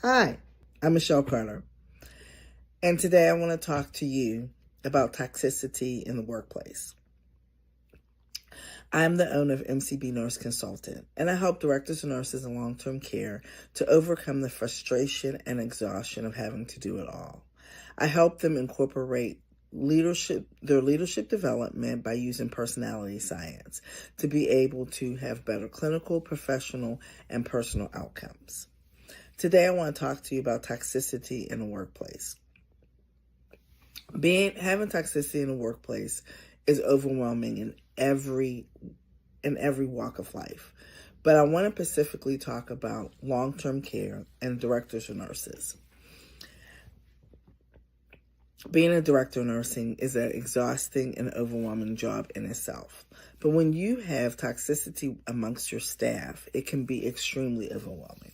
Hi, I'm Michelle Carter, and today I want to talk to you about toxicity in the workplace. I'm the owner of MCB Nurse Consultant, and I help directors and nurses in long-term care to overcome the frustration and exhaustion of having to do it all. I help them incorporate their leadership development by using personality science to be able to have better clinical, professional, and personal outcomes. Today, I want to talk to you about toxicity in the workplace. Having toxicity in the workplace is overwhelming in every walk of life. But I want to specifically talk about long-term care and directors of nurses. Being a director of nursing is an exhausting and overwhelming job in itself. But when you have toxicity amongst your staff, it can be extremely overwhelming.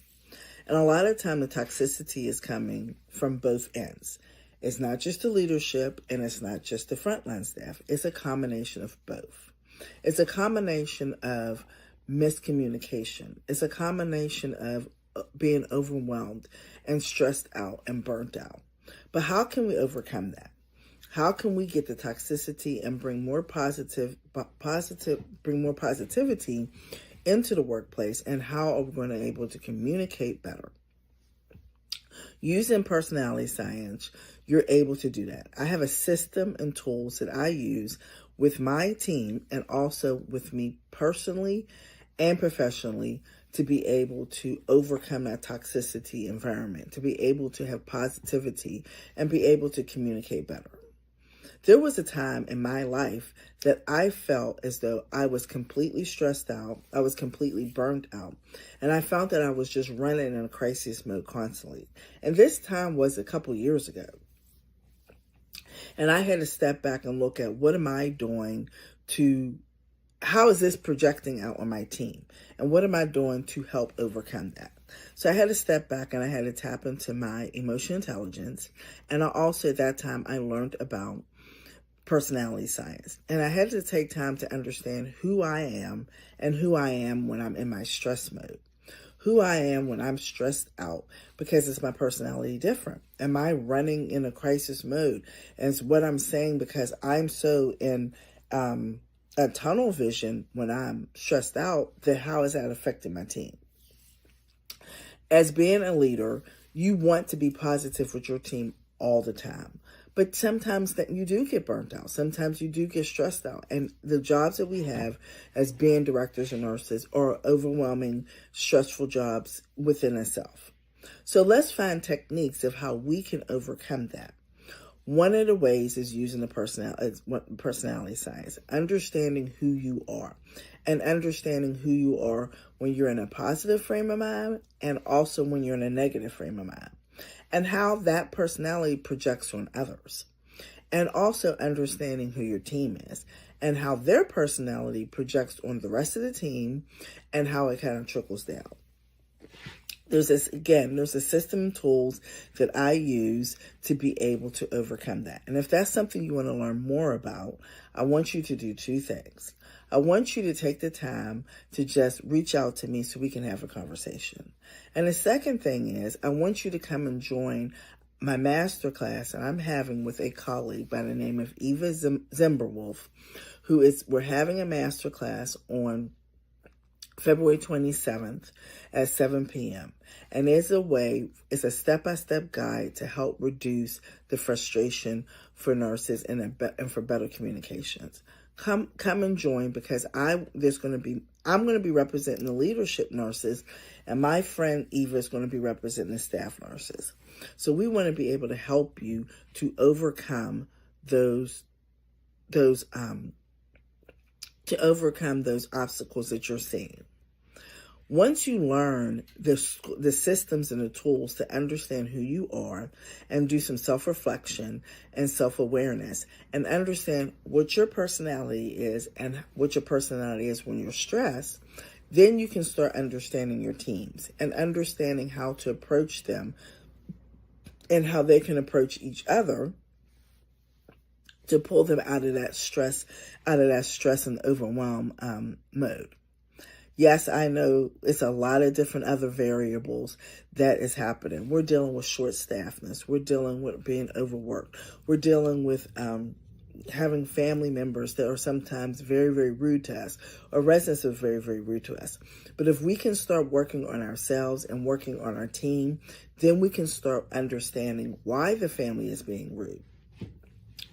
And a lot of time the toxicity is coming from both ends. It's not just the leadership and it's not just the frontline staff. It's a combination of both. It's a combination of miscommunication. It's a combination of being overwhelmed and stressed out and burnt out. But how can we overcome that? How can we get the toxicity and bring more positivity into the workplace, and how are we going to be able to communicate better? Using personality science, you're able to do that. I have a system and tools that I use with my team and also with me personally and professionally to be able to overcome that toxicity environment, to be able to have positivity and be able to communicate better. There was a time in my life that I felt as though I was completely stressed out. I was completely burnt out. And I found that I was just running in a crisis mode constantly. And this time was a couple years ago. And I had to step back and look at what am I doing how is this projecting out on my team? And what am I doing to help overcome that? So I had to step back and I had to tap into my emotional intelligence. And I also, at that time, I learned about personality science. And I had to take time to understand who I am and who I am when I'm in my stress mode. Who I am when I'm stressed out, because it's my personality different. Am I running in a crisis mode? And it's what I'm saying because I'm so in a tunnel vision when I'm stressed out, that how is that affecting my team? As being a leader, you want to be positive with your team all the time. But sometimes that you do get burnt out. Sometimes you do get stressed out. And the jobs that we have as being directors and nurses are overwhelming, stressful jobs within itself. So let's find techniques of how we can overcome that. One of the ways is using the personality science, understanding who you are, and understanding who you are when you're in a positive frame of mind and also when you're in a negative frame of mind, and how that personality projects on others, and also understanding who your team is and how their personality projects on the rest of the team and how it kind of trickles down. There's a system and tools that I use to be able to overcome that. And if that's something you want to learn more about, I want you to do two things. I want you to take the time to just reach out to me so we can have a conversation. And the second thing is, I want you to come and join my master class that I'm having with a colleague by the name of Eva Zimberwolf, we're having a master class on February 27th at 7 p.m. And it's a step-by-step guide to help reduce the frustration for nurses and for better communications. Come and join, because I'm going to be representing the leadership nurses, and my friend Eva is going to be representing the staff nurses. So we want to be able to help you to overcome those obstacles that you're seeing. Once you learn the systems and the tools to understand who you are and do some self-reflection and self-awareness and understand what your personality is and what your personality is when you're stressed, then you can start understanding your teams and understanding how to approach them and how they can approach each other to pull them out of that stress and overwhelm mode. Yes, I know it's a lot of different other variables that is happening. We're dealing with short staffness. We're dealing with being overworked. We're dealing with having family members that are sometimes very, very rude to us, or residents are very, very rude to us. But if we can start working on ourselves and working on our team, then we can start understanding why the family is being rude.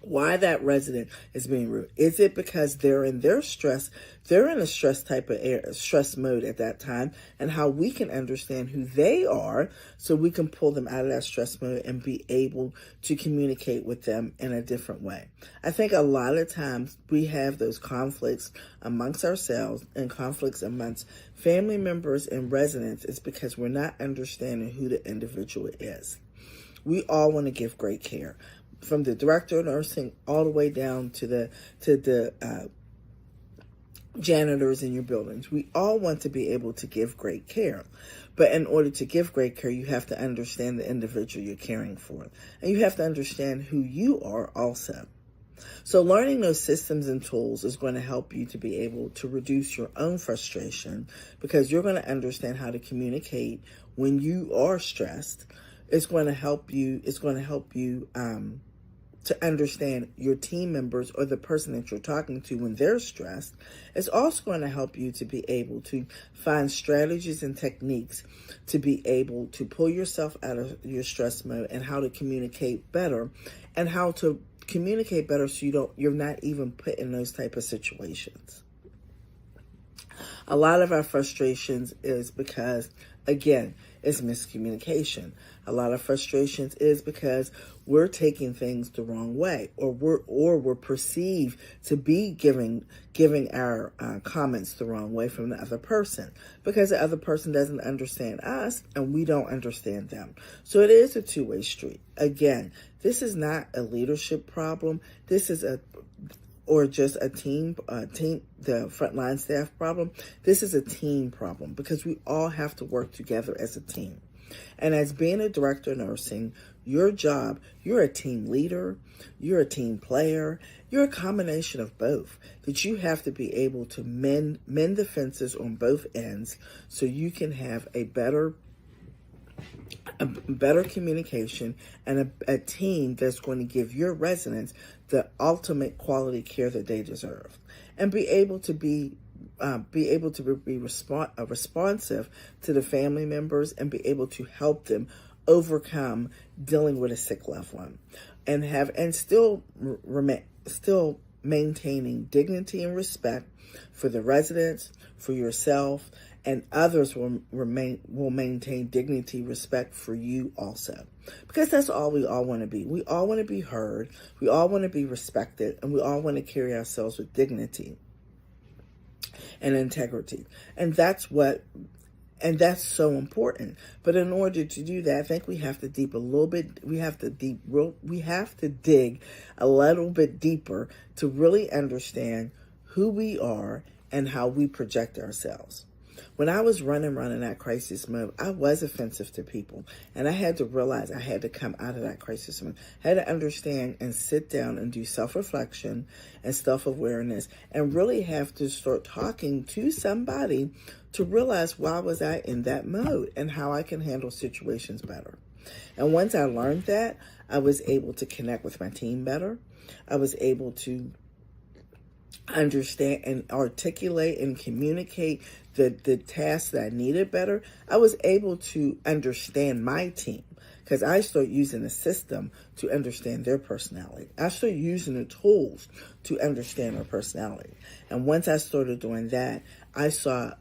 Why that resident is being rude. Is it because they're in their stress? They're in a stress mode at that time, and how we can understand who they are so we can pull them out of that stress mode and be able to communicate with them in a different way. I think a lot of times we have those conflicts amongst ourselves and conflicts amongst family members and residents is because we're not understanding who the individual is. We all want to give great care, from the director of nursing all the way down to the janitors in your buildings. We all want to be able to give great care. But in order to give great care, you have to understand the individual you're caring for. And you have to understand who you are also. So learning those systems and tools is going to help you to be able to reduce your own frustration, because you're going to understand how to communicate when you are stressed. It's going to help you. To understand your team members or the person that you're talking to when they're stressed. It's also going to help you to be able to find strategies and techniques to be able to pull yourself out of your stress mode, and how to communicate better, and how to communicate better so you're not even put in those type of situations. A lot of our frustrations is because, again, it's miscommunication. A lot of frustrations is because we're taking things the wrong way, or we're perceived to be giving our comments the wrong way from the other person, because the other person doesn't understand us and we don't understand them. So it is a two-way street. Again, this is not a leadership problem. This is just a team, the frontline staff problem. This is a team problem, because we all have to work together as a team. And as being a director of nursing, your job, you're a team leader, you're a team player, you're a combination of both, that you have to be able to mend the fences on both ends so you can have a better communication and a team that's going to give your residents the ultimate quality care that they deserve, and be able to be responsive to the family members, and be able to help them overcome dealing with a sick loved one, and still maintaining dignity and respect for the residents, for yourself, and others will maintain dignity, respect for you also. Because that's all we all want to be. We all want to be heard, we all want to be respected, and we all want to carry ourselves with dignity and integrity. And that's so important. But in order to do that, I think we have to dig a little bit deeper to really understand who we are and how we project ourselves. When I was running that crisis mode, I was offensive to people. And I had to realize I had to come out of that crisis mode. I had to understand and sit down and do self-reflection and self-awareness, and really have to start talking to somebody to realize why was I in that mode and how I can handle situations better. And once I learned that, I was able to connect with my team better. I was able to understand and articulate and communicate the tasks that I needed better. I was able to understand my team, because I started using a system to understand their personality. I started using the tools to understand their personality. And once I started doing that, I saw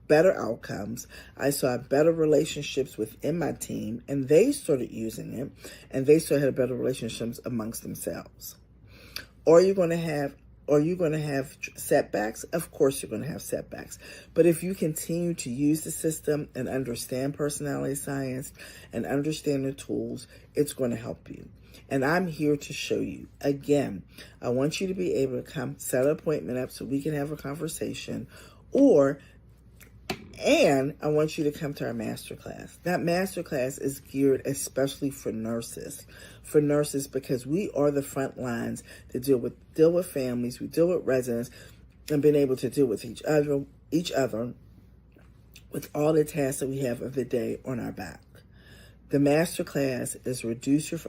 better outcomes. I saw better relationships within my team, and they started using it, and they started having better relationships amongst themselves. Are you going to have setbacks? Of course you're going to have setbacks. But if you continue to use the system and understand personality science and understand the tools, it's going to help you. And I'm here to show you. Again, I want you to be able to come set an appointment up so we can have a conversation, and I want you to come to our masterclass. That masterclass is geared especially for nurses. Because we are the front lines to deal with families, we deal with residents, and being able to deal with each other with all the tasks that we have of the day on our back. The master class is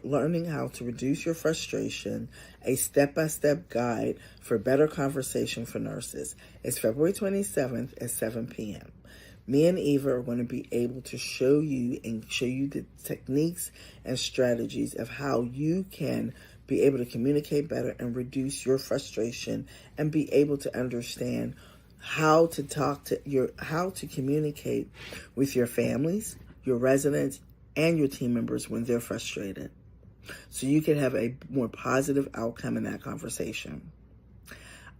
learning how to reduce your frustration, a step-by-step guide for better conversation for nurses. It's February 27th at 7 p.m. Me and Eva are going to be able to show you the techniques and strategies of how you can be able to communicate better and reduce your frustration and be able to understand how to communicate with your families, your residents, and your team members when they're frustrated, so you can have a more positive outcome in that conversation.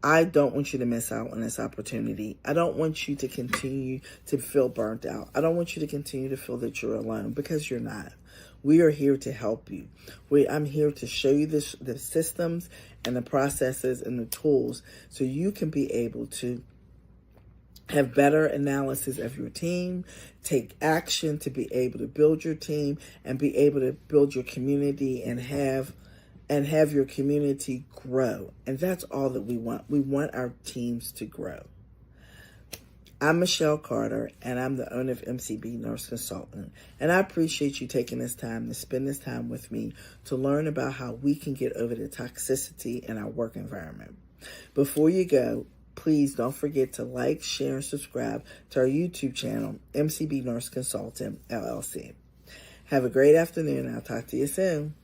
I don't want you to miss out on this opportunity. I don't want you to continue to feel burnt out. I don't want you to continue to feel that you're alone, because you're not. We are here to help you. I'm here to show you the systems and the processes and the tools so you can be able to have better analysis of your team, take action to be able to build your team and be able to build your community and have your community grow. And that's all that we want. We want our teams to grow. I'm Michelle Carter, and I'm the owner of MCB Nurse Consultant. And I appreciate you taking this time to spend this time with me to learn about how we can get over the toxicity in our work environment. Before you go, please don't forget to like, share, and subscribe to our YouTube channel, MCB Nurse Consultant, LLC. Have a great afternoon. I'll talk to you soon.